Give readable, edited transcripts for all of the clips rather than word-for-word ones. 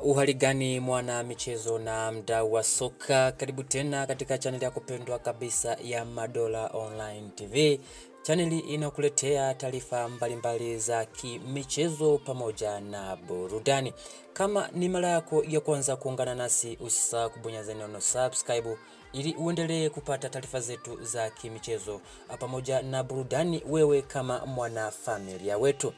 Uhali gani mwana michezo na mdau wa soka, karibu tena katika channel yako pendwa kabisa ya Madola Online TV. Channel inakuletea taarifa mbalimbali za kimichezo pamoja na burudani. Kama ni mara yako ya kwanza kuungana nasi, usisahau kubonyeza neno subscribe ili uendelee kupata taarifa zetu za kimichezo pamoja na burudani wewe kama mwana familia wetu.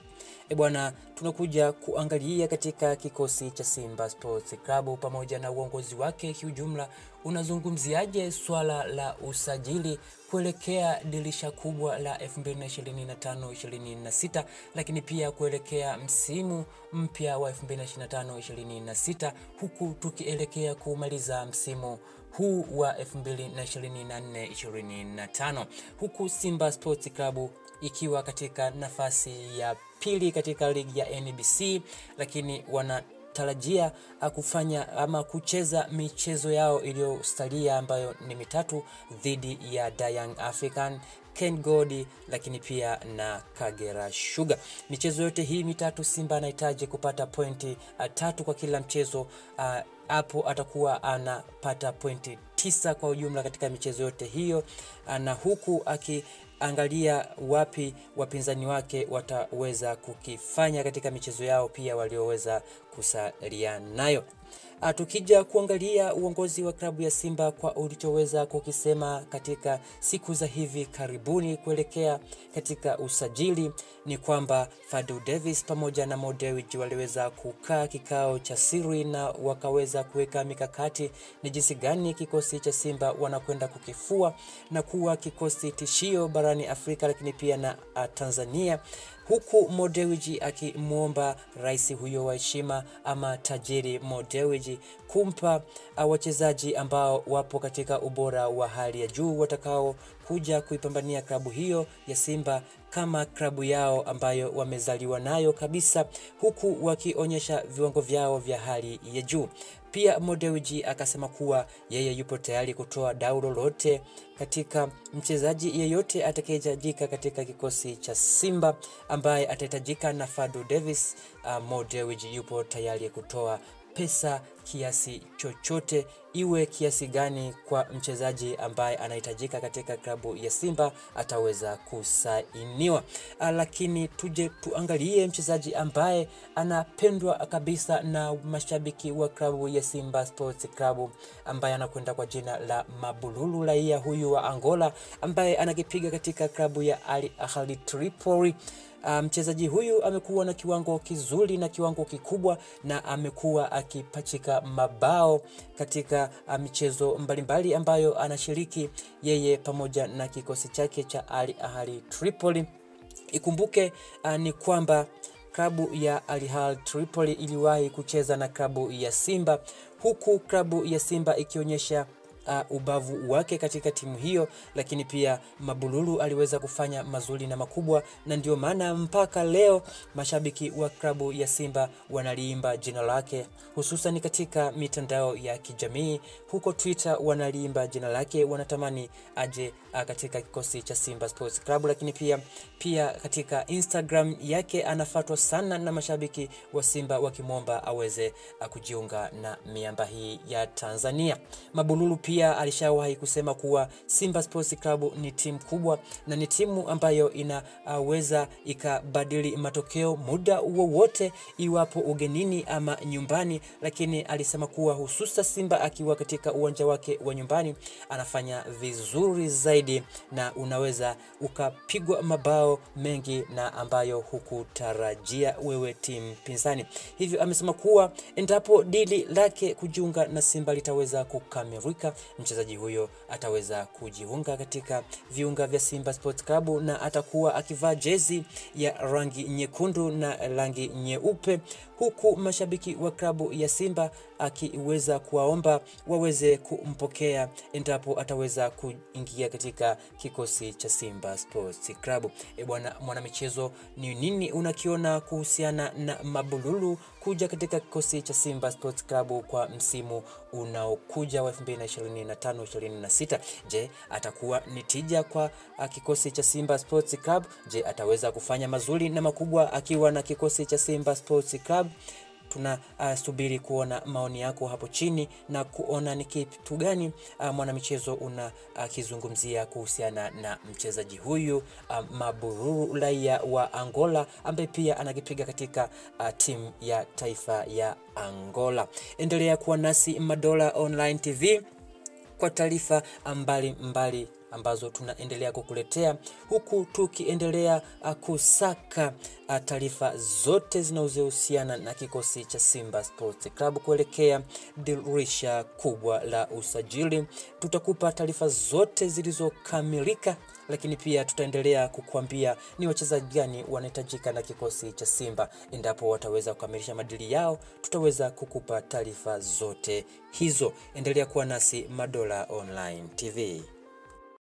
Bwana, tunakuja kuangalia katika kikosi cha Simba Sports Club pamoja na uongozi wake kiujumla unazungumziaje swala la usajili kuelekea dirisha kubwa la 2025-26, lakini pia kuelekea msimu mpya wa 2025-26, huku tukielekea kumaliza msimu huu wa 2024-25, huku Simba Sports Club ikiwa katika nafasi ya pili katika ligi ya NBC, lakini wanatarajia kufanya ama kucheza michezo yao iliyosalia ambayo ni mitatu dhidi ya Young African, Ken Gold, lakini pia na Kagera Sugar. Michezo yote hii mitatu Simba anahitaji kupata pointi 3 kwa kila mchezo. Hapo atakuwa anapata pointi 9 kwa ujumla katika michezo yote hiyo, na huku angalia wapi wapinzani wake wataweza kukifanya katika michezo yao pia walioweza kusalia nayo. Tukija kuangalia uongozi wa klabu ya Simba kwa ulichoweza kukisema katika siku za hivi karibuni kuelekea katika usajili, ni kwamba Fadlu Davis pamoja na Mo Dewji waliweza kukaa kikao cha siri na wakaweza kuweka mikakati ni jinsi gani kikosi cha Simba wanakwenda kukifua na kuwa kikosi tishio barani Afrika, lakini pia na Tanzania, huku Mo Dewji akimuomba rais huyo wa heshima ama tajiri Mo Dewji kumpa wachezaji ambao wapo katika ubora wa hali ya juu watakao kuja kuipambania klabu hiyo ya Simba kama klabu yao ambayo wamezaliwa nayo kabisa, huku wakionyesha viwango vyao vya hali ya juu. Pia Mo Dewji akasema kuwa yeye yupo tayari kutoa dau lolote katika mchezaji yeyote atakayehitajika katika kikosi cha Simba ambaye atahitajika na Fadlu Davis. Mo Dewji yupo tayari kutoa pesa kiasi chochote, iwe kiasi gani kwa mchezaji ambaye anahitajika katika klabu ya Simba ataweza kusainiwa. Lakini tuje tuangalie mchezaji ambaye anapendwa kabisa na mashabiki wa klabu ya Simba Sports Club ambaye anakwenda kwa jina la Mabululu, raia huyu wa Angola ambaye anakipiga katika klabu ya Al Ahly Tripoli. Mchezaji huyu amekuwa na kiwango kizuri na kiwango kikubwa na amekuwa akipachika mabao katika michezo mbalimbali ambayo anashiriki yeye pamoja na kikosi chake cha Al Ahly Tripoli. Ikumbuke ni kwamba klabu ya Al Ahly Tripoli iliwahi kucheza na klabu ya Simba, huku klabu ya Simba ikionyesha ubavu wake katika timu hiyo, lakini pia Mabululu aliweza kufanya mazuri na makubwa, na ndio maana mpaka leo mashabiki wa klabu ya Simba wanaliimba jina lake, hususan katika mitandao ya kijamii. Huko Twitter wanaliimba jina lake, wanatamani aje katika kikosi cha Simba Sports Club, lakini pia katika Instagram yake anafuatwa sana na mashabiki wa Simba wakimwomba aweze kujiunga na miamba hii ya Tanzania. Mabululu pia alishawahi kusema kuwa Simba Sports Club ni timu kubwa na ni timu ambayo inaweza ikabadili matokeo muda wowote, iwapo ugenini ama nyumbani, lakini alisema kuwa hususa Simba akiwa katika uwanja wake wa nyumbani anafanya vizuri zaidi na unaweza ukapigwa mabao mengi na ambayo hukutarajia wewe timu pinzani. Hivyo amesema kuwa endapo dili lake kujiunga na Simba litaweza kukamilika, mchezaji huyo ataweza kujiunga katika viunga vya Simba Sports Club na atakuwa akivaa jezi ya rangi nyekundu na rangi nyeupe, huku mashabiki wa klabu ya Simba akiweza kuwaomba waweze kumpokea endapo ataweza kuingia katika kikosi cha Simba Sports Club. Bwana mwanamichezo, ni nini unakiona kuhusiana na Mabululu kuja katika kikosi cha Simba Sports Club kwa msimu unaokuja wa 2025-26? Je, atakuwa ni tija kwa kikosi cha Simba Sports Club? Je, ataweza kufanya mazuri na makubwa akiwa na kikosi cha Simba Sports Club? tunasubiri kuona maoni yako hapo chini na kuona ni kitu gani mwanamichezo unakizungumzia kuhusiana na mchezaji huyu Mabururu, raia wa Angola, ambaye pia anakipiga katika timu ya taifa ya Angola. Endelea kuwa nasi Madola Online TV kwa taarifa mbali ambazo tunaendelea kukuletea, huku tukiendelea kusaka taarifa zote zinazohusiana na kikosi cha Simba Sports Club kuelekea dirisha kubwa la usajili. Tutakupa taarifa zote zilizokamilika, lakini pia tutaendelea kukuambia ni wachezaji gani wanahitajika na kikosi cha Simba. Endapo wataweza kukamilisha madili yao, tutaweza kukupa taarifa zote hizo. Endelea kuwa nasi Madola Online TV.